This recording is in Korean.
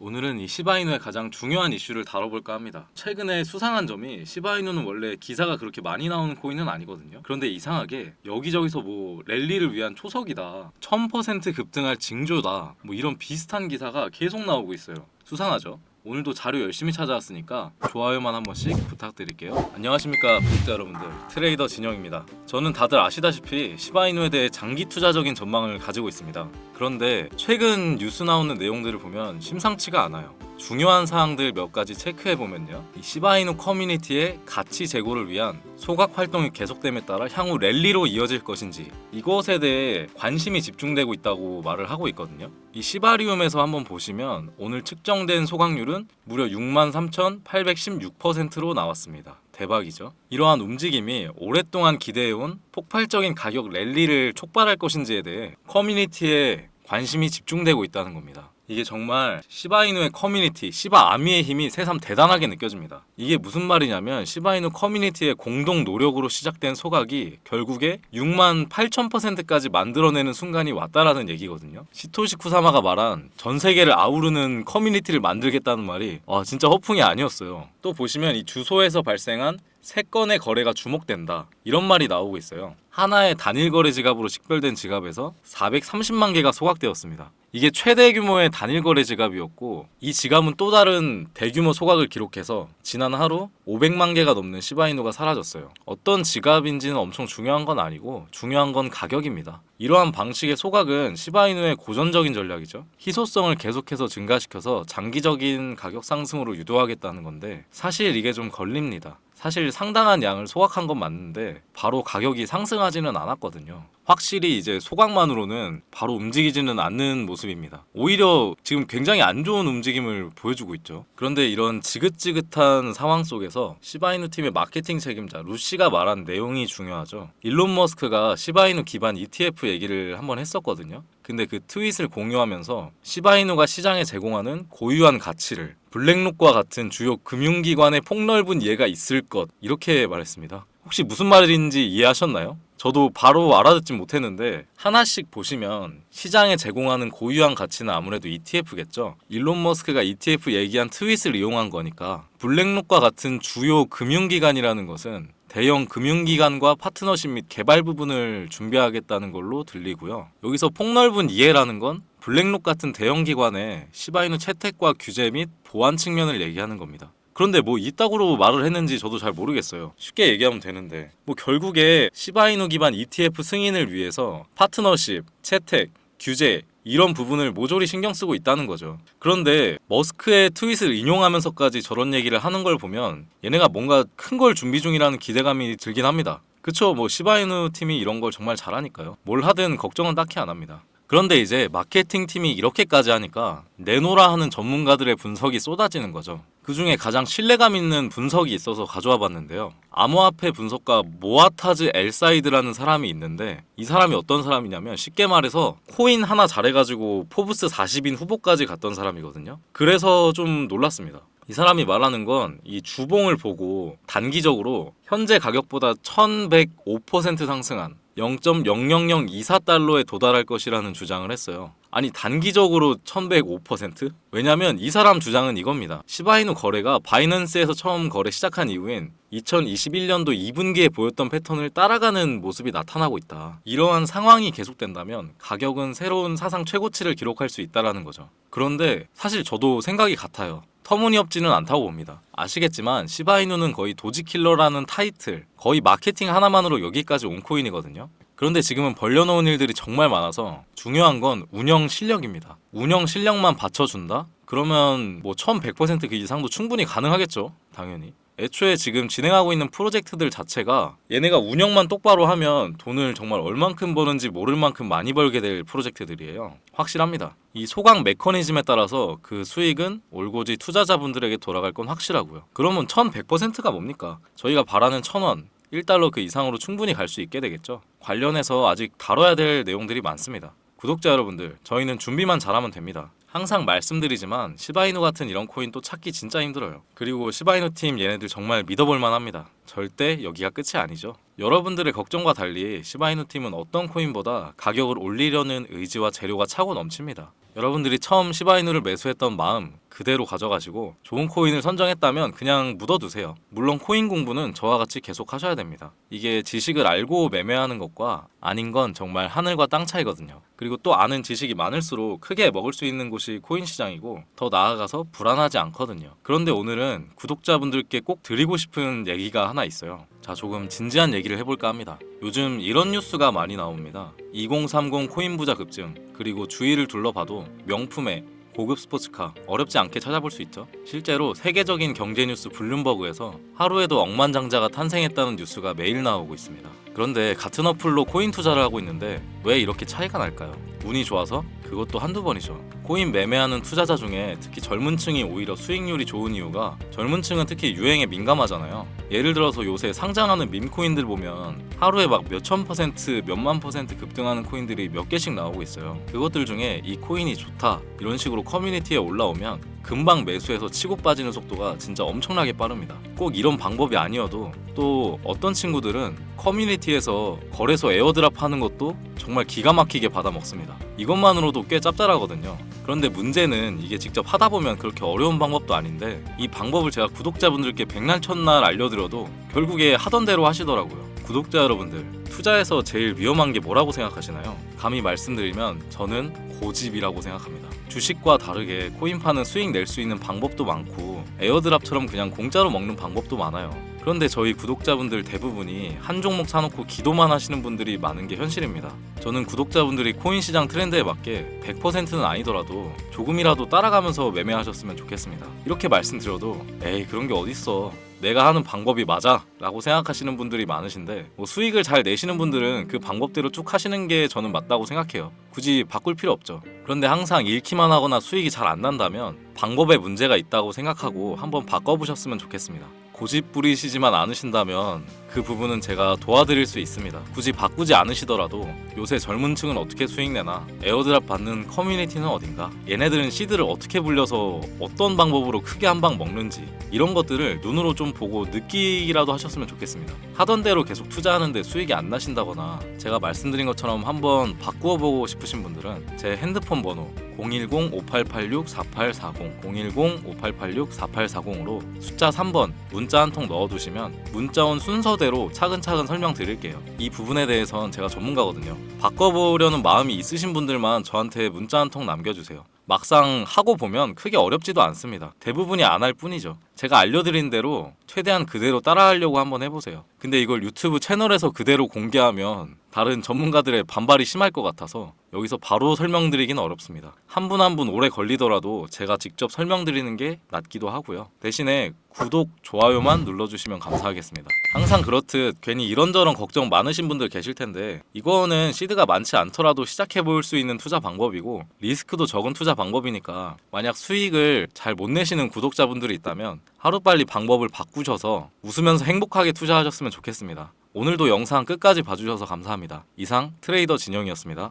오늘은 이 시바이누의 가장 중요한 이슈를 다뤄볼까 합니다. 최근에 수상한 점이 시바이누는 원래 기사가 그렇게 많이 나오는 코인은 아니거든요. 그런데 이상하게 여기저기서 뭐 랠리를 위한 초석이다, 1000% 급등할 징조다, 뭐 이런 비슷한 기사가 계속 나오고 있어요. 수상하죠? 오늘도 자료 열심히 찾아왔으니까 좋아요만 한 번씩 부탁드릴게요. 안녕하십니까 구독자 여러분들, 트레이더 진영입니다. 저는 다들 아시다시피 시바이누에 대해 장기 투자적인 전망을 가지고 있습니다. 그런데 최근 뉴스 나오는 내용들을 보면 심상치가 않아요. 중요한 사항들 몇 가지 체크해 보면요, 이 시바이누 커뮤니티의 가치 제고를 위한 소각 활동이 계속됨에 따라 향후 랠리로 이어질 것인지, 이것에 대해 관심이 집중되고 있다고 말을 하고 있거든요. 이 시바리움에서 한번 보시면 오늘 측정된 소각률은 무려 63,816%로 나왔습니다. 대박이죠. 이러한 움직임이 오랫동안 기대해온 폭발적인 가격 랠리를 촉발할 것인지에 대해 커뮤니티에 관심이 집중되고 있다는 겁니다. 이게 정말 시바이누의 커뮤니티, 시바아미의 힘이 새삼 대단하게 느껴집니다. 이게 무슨 말이냐면 시바이누 커뮤니티의 공동 노력으로 시작된 소각이 결국에 68,000%까지 만들어내는 순간이 왔다라는 얘기거든요. 시토시 쿠사마가 말한 전 세계를 아우르는 커뮤니티를 만들겠다는 말이 진짜 허풍이 아니었어요. 또 보시면 이 주소에서 발생한 3건의 거래가 주목된다, 이런 말이 나오고 있어요. 하나의 단일 거래 지갑으로 식별된 지갑에서 430만 개가 소각되었습니다. 이게 최대 규모의 단일 거래 지갑이었고, 이 지갑은 또 다른 대규모 소각을 기록해서 지난 하루 500만 개가 넘는 시바이누가 사라졌어요. 어떤 지갑인지는 엄청 중요한 건 아니고 중요한 건 가격입니다. 이러한 방식의 소각은 시바이누의 고전적인 전략이죠. 희소성을 계속해서 증가시켜서 장기적인 가격 상승으로 유도하겠다는 건데, 사실 이게 좀 걸립니다. 사실 상당한 양을 소각한 건 맞는데 바로 가격이 상승하지는 않았거든요. 확실히 이제 소각만으로는 바로 움직이지는 않는 모습입니다. 오히려 지금 굉장히 안 좋은 움직임을 보여주고 있죠. 그런데 이런 지긋지긋한 상황 속에서 시바이누 팀의 마케팅 책임자 루시가 말한 내용이 중요하죠. 일론 머스크가 시바이누 기반 ETF 얘기를 한번 했었거든요. 근데 그 트윗을 공유하면서 시바이누가 시장에 제공하는 고유한 가치를 블랙록과 같은 주요 금융기관의 폭넓은 이해가 있을 것, 이렇게 말했습니다. 혹시 무슨 말인지 이해하셨나요? 저도 바로 알아듣진 못했는데 하나씩 보시면 시장에 제공하는 고유한 가치는 아무래도 ETF겠죠. 일론 머스크가 ETF 얘기한 트윗을 이용한 거니까 블랙록과 같은 주요 금융기관이라는 것은 대형 금융기관과 파트너십 및 개발 부분을 준비하겠다는 걸로 들리고요. 여기서 폭넓은 이해라는 건 블랙록 같은 대형 기관의 시바이누 채택과 규제 및 보안 측면을 얘기하는 겁니다. 그런데 뭐 이따구로 말을 했는지 저도 잘 모르겠어요. 쉽게 얘기하면 되는데 뭐 결국에 시바이누 기반 ETF 승인을 위해서 파트너십, 채택, 규제 이런 부분을 모조리 신경 쓰고 있다는 거죠. 그런데 머스크의 트윗을 인용하면서까지 저런 얘기를 하는 걸 보면 얘네가 뭔가 큰 걸 준비 중이라는 기대감이 들긴 합니다. 그쵸, 뭐 시바이누 팀이 이런 걸 정말 잘하니까요. 뭘 하든 걱정은 딱히 안 합니다. 그런데 이제 마케팅 팀이 이렇게까지 하니까 내노라 하는 전문가들의 분석이 쏟아지는 거죠. 그 중에 가장 신뢰감 있는 분석이 있어서 가져와 봤는데요. 암호화폐 분석가 모아타즈 엘사이드라는 사람이 있는데, 이 사람이 어떤 사람이냐면 쉽게 말해서 코인 하나 잘해가지고 포브스 40인 후보까지 갔던 사람이거든요. 그래서 좀 놀랐습니다. 이 사람이 말하는 건 이 주봉을 보고 단기적으로 현재 가격보다 1105% 상승한 0.00024달러에 도달할 것이라는 주장을 했어요. 아니 단기적으로 1105%? 왜냐면 이 사람 주장은 이겁니다. 시바이누 거래가 바이낸스에서 처음 거래 시작한 이후엔 2021년도 2분기에 보였던 패턴을 따라가는 모습이 나타나고 있다. 이러한 상황이 계속된다면 가격은 새로운 사상 최고치를 기록할 수 있다는 거죠. 그런데 사실 저도 생각이 같아요. 터무니없지는 않다고 봅니다. 아시겠지만 시바이누는 거의 도지킬러라는 타이틀, 거의 마케팅 하나만으로 여기까지 온 코인이거든요. 그런데 지금은 벌려놓은 일들이 정말 많아서 중요한 건 운영 실력입니다. 운영 실력만 받쳐준다? 그러면 뭐 1100% 그 이상도 충분히 가능하겠죠, 당연히. 애초에 지금 진행하고 있는 프로젝트들 자체가 얘네가 운영만 똑바로 하면 돈을 정말 얼만큼 버는지 모를 만큼 많이 벌게 될 프로젝트들이에요. 확실합니다. 이 소각 메커니즘에 따라서 그 수익은 올고지 투자자분들에게 돌아갈 건 확실하고요. 그러면 1100%가 뭡니까? 저희가 바라는 1000원, 1달러 그 이상으로 충분히 갈 수 있게 되겠죠. 관련해서 아직 다뤄야 될 내용들이 많습니다. 구독자 여러분들, 저희는 준비만 잘하면 됩니다. 항상 말씀드리지만 시바이누 같은 이런 코인 또 찾기 진짜 힘들어요. 그리고 시바이누 팀 얘네들 정말 믿어볼 만합니다. 절대 여기가 끝이 아니죠. 여러분들의 걱정과 달리 시바이누 팀은 어떤 코인보다 가격을 올리려는 의지와 재료가 차고 넘칩니다. 여러분들이 처음 시바이누를 매수했던 마음, 그대로 가져가시고 좋은 코인을 선정했다면 그냥 묻어두세요. 물론 코인 공부는 저와 같이 계속 하셔야 됩니다. 이게 지식을 알고 매매하는 것과 아닌 건 정말 하늘과 땅 차이거든요. 그리고 또 아는 지식이 많을수록 크게 먹을 수 있는 곳이 코인 시장이고 더 나아가서 불안하지 않거든요. 그런데 오늘은 구독자분들께 꼭 드리고 싶은 얘기가 하나 있어요. 자, 조금 진지한 얘기를 해볼까 합니다. 요즘 이런 뉴스가 많이 나옵니다. 2030 코인 부자 급증, 그리고 주위를 둘러봐도 명품의 고급 스포츠카 어렵지 않게 찾아볼 수 있죠. 실제로 세계적인 경제 뉴스 블룸버그에서 하루에도 억만장자가 탄생했다는 뉴스가 매일 나오고 있습니다. 그런데 같은 어플로 코인 투자를 하고 있는데 왜 이렇게 차이가 날까요? 운이 좋아서? 그것도 한두 번이죠. 코인 매매하는 투자자 중에 특히 젊은 층이 오히려 수익률이 좋은 이유가 젊은 층은 특히 유행에 민감하잖아요. 예를 들어서 요새 상장하는 밈코인들 보면 하루에 막 몇천 퍼센트, 몇만 퍼센트 급등하는 코인들이 몇 개씩 나오고 있어요. 그것들 중에 이 코인이 좋다 이런 식으로 커뮤니티에 올라오면 금방 매수해서 치고 빠지는 속도가 진짜 엄청나게 빠릅니다. 꼭 이런 방법이 아니어도 또 어떤 친구들은 커뮤니티에서 거래소 에어드랍 하는 것도 정말 기가 막히게 받아먹습니다. 이것만으로도 꽤 짭짤하거든요. 그런데 문제는 이게 직접 하다 보면 그렇게 어려운 방법도 아닌데 이 방법을 제가 구독자분들께 백날 첫날 알려드려도 결국에 하던 대로 하시더라고요. 구독자 여러분들, 투자에서 제일 위험한 게 뭐라고 생각하시나요? 감히 말씀드리면 저는 고집이라고 생각합니다. 주식과 다르게 코인파는 수익 낼 수 있는 방법도 많고 에어드랍처럼 그냥 공짜로 먹는 방법도 많아요. 그런데 저희 구독자분들 대부분이 한 종목 사놓고 기도만 하시는 분들이 많은 게 현실입니다. 저는 구독자분들이 코인 시장 트렌드에 맞게 100%는 아니더라도 조금이라도 따라가면서 매매하셨으면 좋겠습니다. 이렇게 말씀드려도 에이 그런 게 어딨어, 내가 하는 방법이 맞아 라고 생각하시는 분들이 많으신데 수익을 잘 내시는 분들은 그 방법대로 쭉 하시는 게 저는 맞다고 생각해요. 굳이 바꿀 필요 없죠. 그런데 항상 잃기만 하거나 수익이 잘 안 난다면 방법에 문제가 있다고 생각하고 한번 바꿔보셨으면 좋겠습니다. 고집 부리시지만 않으신다면 그 부분은 제가 도와드릴 수 있습니다. 굳이 바꾸지 않으시더라도 요새 젊은 층은 어떻게 수익 내나, 에어드랍 받는 커뮤니티는 어딘가, 얘네들은 시드를 어떻게 불려서 어떤 방법으로 크게 한 방 먹는지 이런 것들을 눈으로 좀 보고 느끼기라도 하셨으면 좋겠습니다. 하던 대로 계속 투자하는데 수익이 안 나신다거나 제가 말씀드린 것처럼 한번 바꾸어 보고 싶으신 분들은 제 핸드폰 번호 010-5886-4840 010-5886-4840으로 숫자 3번 문자 한 통 넣어두시면 문자 온 순서대로 차근차근 설명드릴게요. 이 부분에 대해선 제가 전문가거든요. 바꿔보려는 마음이 있으신 분들만 저한테 문자 한 통 남겨주세요. 막상 하고 보면 크게 어렵지도 않습니다. 대부분이 안 할 뿐이죠. 제가 알려드린 대로 최대한 그대로 따라하려고 한번 해보세요. 근데 이걸 유튜브 채널에서 그대로 공개하면 다른 전문가들의 반발이 심할 것 같아서 여기서 바로 설명드리기는 어렵습니다. 한 분 한 분 오래 걸리더라도 제가 직접 설명드리는 게 낫기도 하고요. 대신에 구독, 좋아요만 눌러주시면 감사하겠습니다. 항상 그렇듯 괜히 이런저런 걱정 많으신 분들 계실 텐데 이거는 시드가 많지 않더라도 시작해 볼 수 있는 투자 방법이고 리스크도 적은 투자 방법이니까 만약 수익을 잘 못 내시는 구독자분들이 있다면 하루빨리 방법을 바꾸셔서 웃으면서 행복하게 투자하셨으면 좋겠습니다. 오늘도 영상 끝까지 봐주셔서 감사합니다. 이상 트레이더 진영이었습니다.